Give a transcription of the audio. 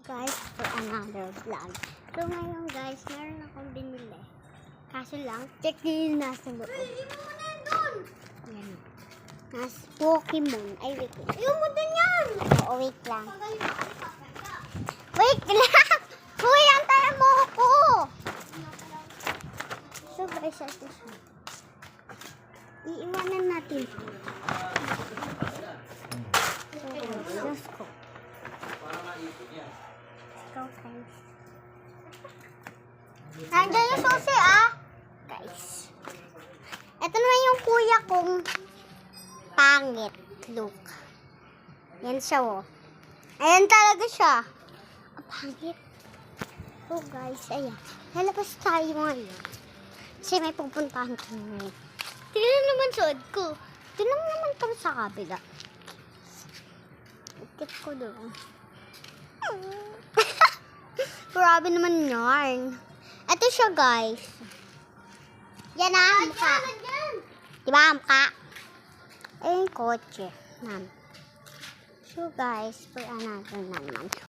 guys for another vlog. So ngayon guys, meron akong binili. Kaso lang, check din nasa loob. Ayan. Nas Pokemon. Ay, wait lang. Ayaw mo din yan! Oo, wait lang. Wait lang! Uy, antayan mo ako! So guys, ito siya. Iiwanan natin. So guys, Diyos ko. Go guys. Nandiyan yung susi guys. Ito naman yung kuya kong pangit look. Yan siya Ayan talaga siya. Ang pangit. So guys, ayan. Lalabas tayo ngayon. Kasi may pupuntahan ko ngayon. Tignan naman suot ko. Tignan naman ito sa kabila. Ikit ko doon. Grabe naman yarn. Ito siya guys. Yan ang mukha. Diba ang mukha? Ayun yung kotse. So guys, for another naman.